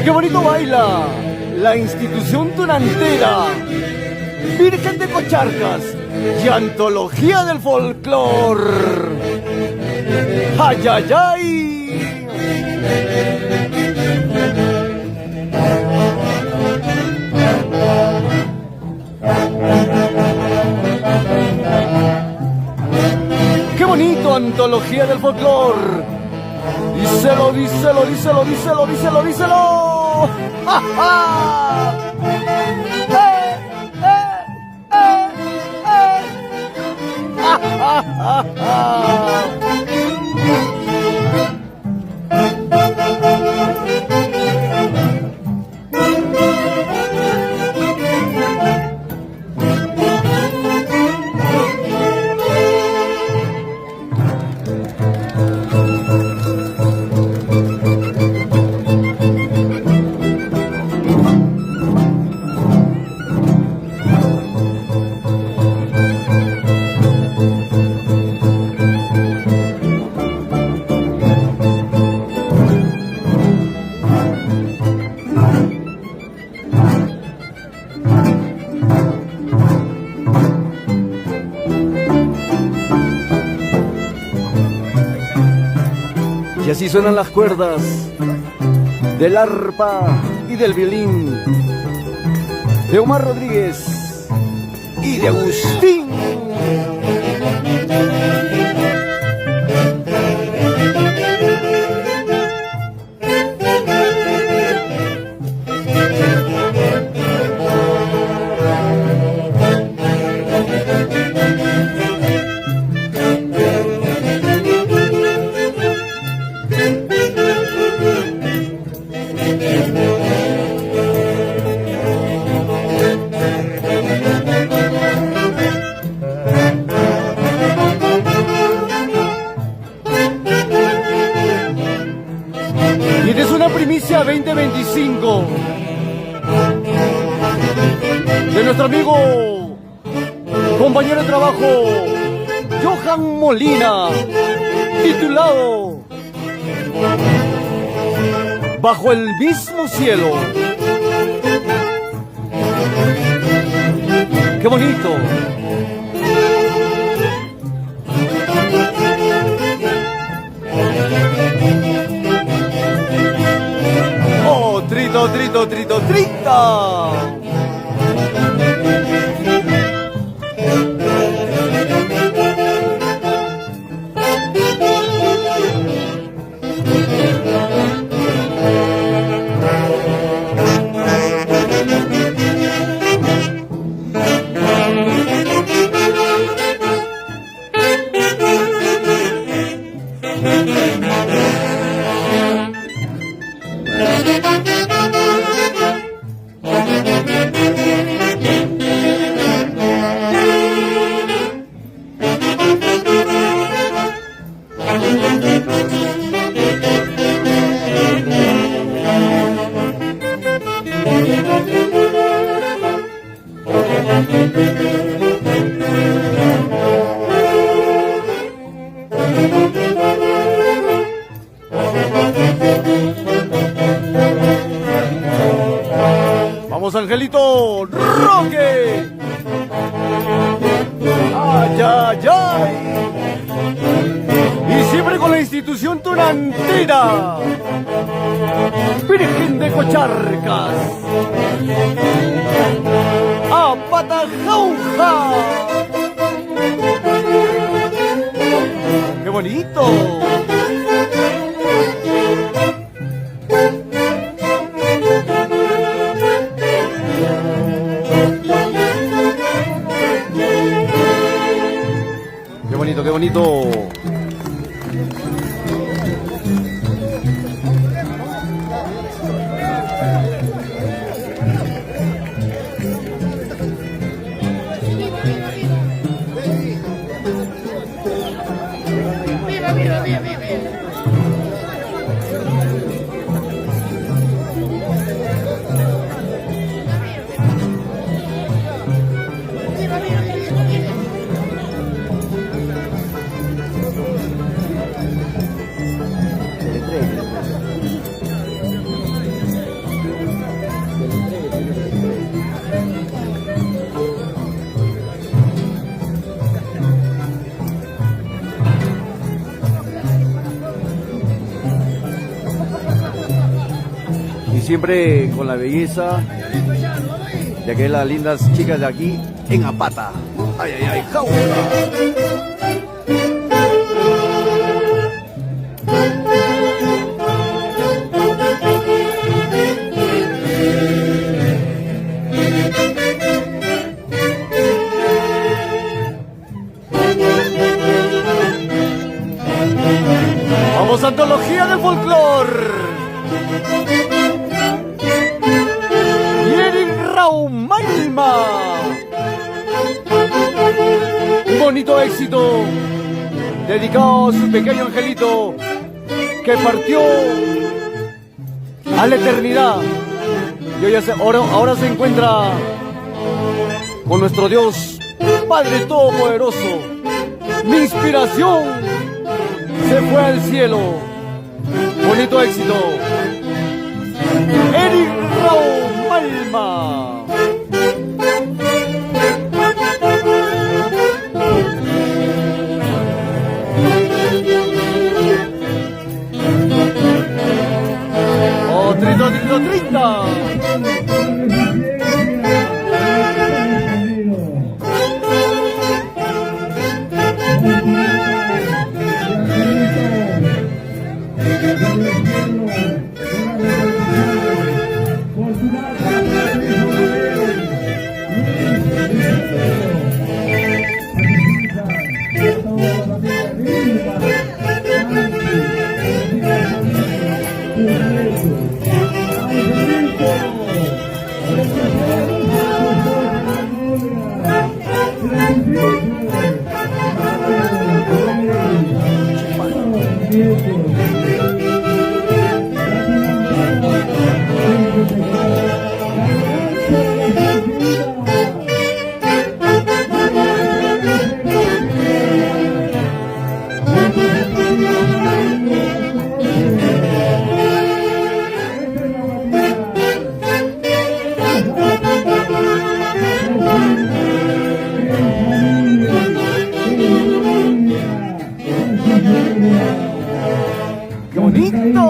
¡Qué bonito baila la institución tunantera! Virgen de Cocharcas y antología del folclor. ¡Ay, ay, ay! ¡Qué bonito antología del folclor! Díselo, díselo, díselo, díselo, díselo, díselo. ¡Ja, ja! ¡Ja, ja, ja, ja! Y así suenan las cuerdas del arpa y del violín de Omar Rodríguez y de Agustín. Y es una primicia 2025 de nuestro amigo, compañero de trabajo, Johan Molina, titulado Bajo el mismo cielo. ¡Qué bonito! ¡Oh, trito, trito, trito, trita! Vamos, Angelito Roque. Ay, ay, ay. Y siempre con la institución tunantera, Virgen de Cocharcas, a Patajauja. bonito! ¡Qué bonito, qué bonito! Siempre con la belleza de aquellas lindas chicas de aquí en Apata. ¡Ay, ay, ay! ¡Jaula! ¡Vamos, antología del folclor! Malma. Un bonito éxito dedicado a su pequeño angelito que partió a la eternidad y hoy ahora se encuentra con nuestro Dios Padre Todopoderoso. Mi inspiración se fue al cielo. Bonito éxito. Eric Raúl Malma. ¡Oh, 30, 30, 30! ¡Qué bonito!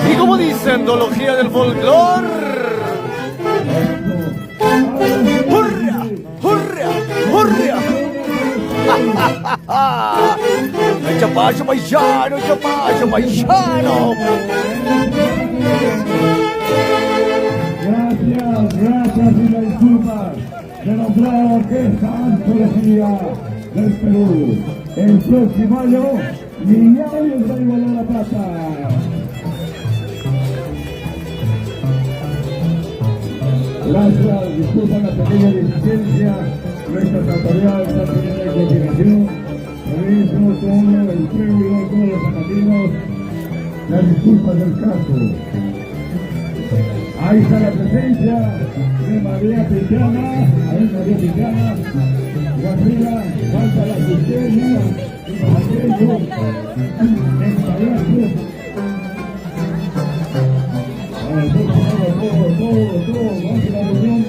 Y como dice Antología del Folclor, ¡hurra! ¡Hurra! ¡Hurra! ¡El chapacho paisano! ¡El chapacho paisano! Gracias y la disculpa de nombrar orquesta antología del Perú. El próximo año, Millonarios de La Plata. Gracias, disculpan la pequeña deficiencia, nuestras autoridades están teniendo en consideración. Por eso, todo el pueblo, todos los zapatinos, las disculpas del caso. Ahí está la presencia de María Picana, ahí María Picana, Guatrila, falta la cisterna, aquello, en palacio. Todo, vamos a la reunión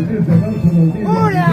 desde marzo nos dice. ¡Hola!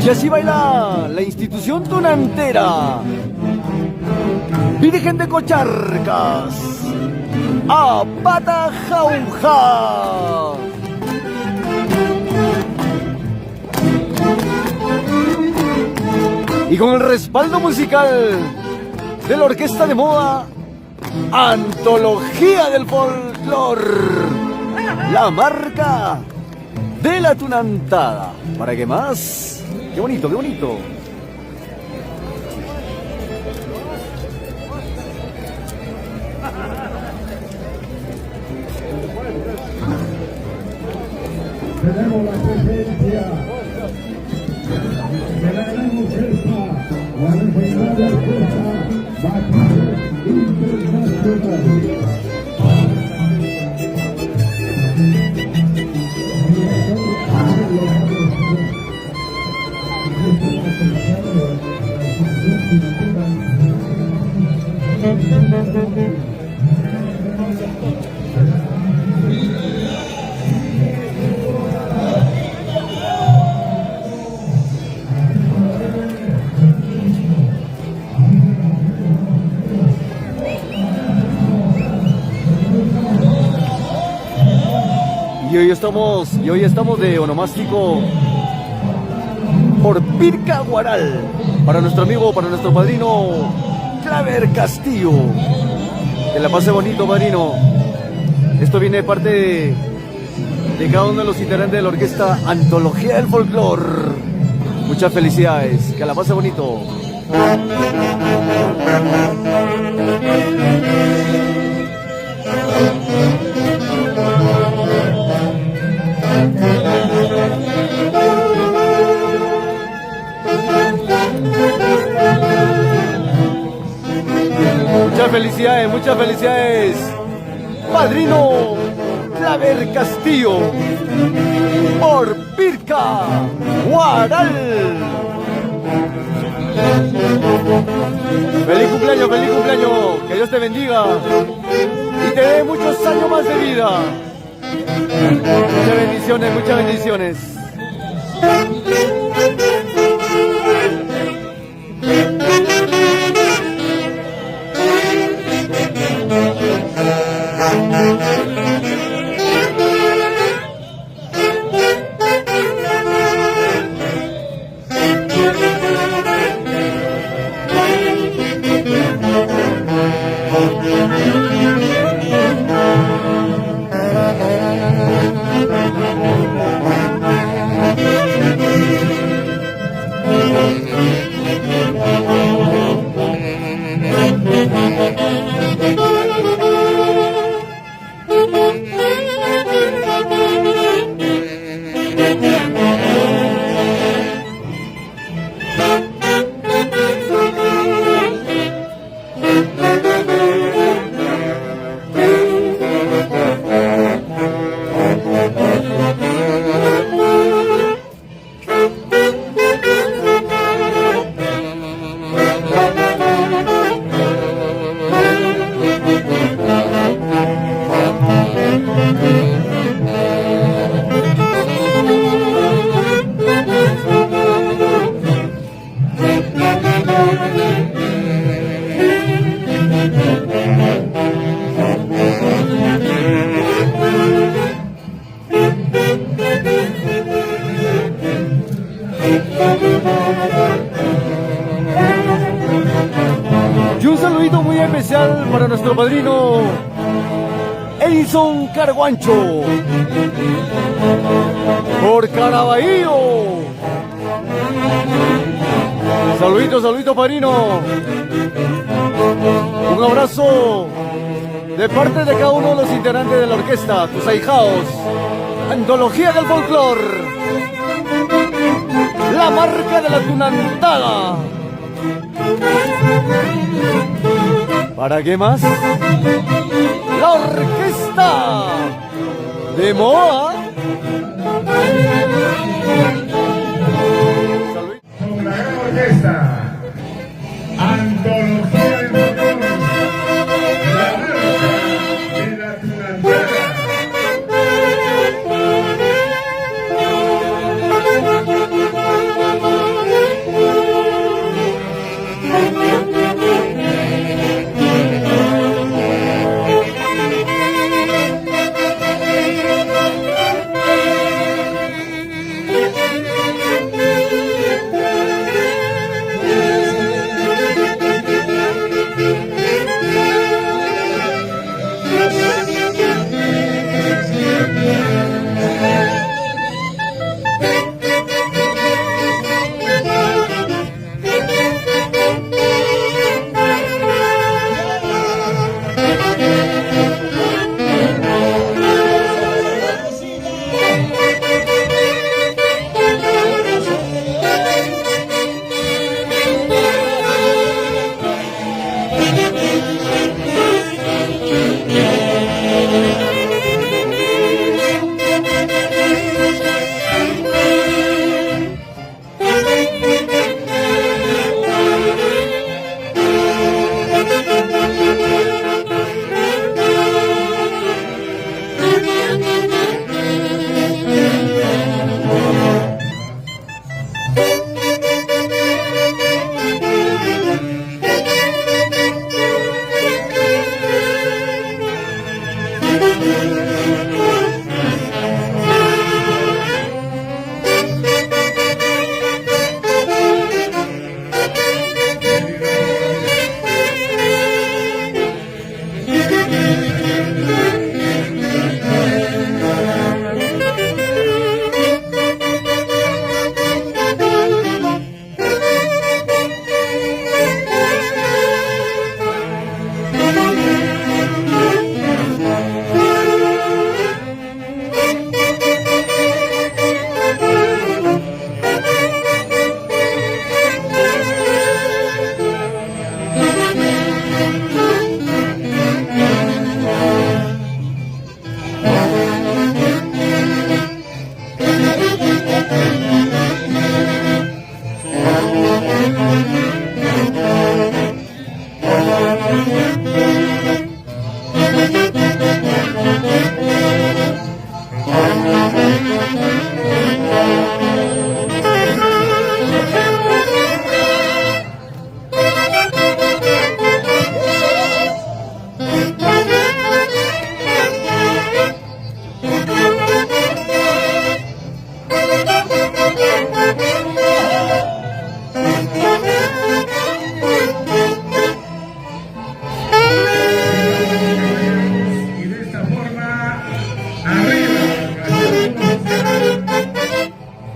Y así baila la institución tunantera, Virgen de Cocharcas, a pata jauja. Y con el respaldo musical de la orquesta de moda Antología del Folclor, la marca de la tunantada. ¿Para qué más? ¡Qué bonito, qué bonito! Tenemos la presencia de la gran orquesta, la legendaria orquesta Bacanora Internacional. Y hoy estamos de onomástico por Pirca Guaral, para nuestro amigo, para nuestro padrino Claver Castillo. Que la pase bonito, padrino. Esto viene de parte de cada uno de los integrantes de la orquesta Antología del Folclor. Muchas felicidades, que la pase bonito. Muchas felicidades, padrino Claver Castillo, por Pirca Guaral. Feliz cumpleaños, que Dios te bendiga y te dé muchos años más de vida. Muchas bendiciones. saludito muy especial para nuestro padrino Edison Carguancho por Caraballo. Saludito, padrino. Un abrazo de parte de cada uno de los integrantes de la orquesta, tus ahijados. Antología del folclor. La marca de la tunantada. ¿Para qué más? La orquesta de Moa. Con la gran orquesta, Antología del folclor, la marca de la tunantada.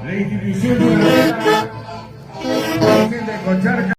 La institución de la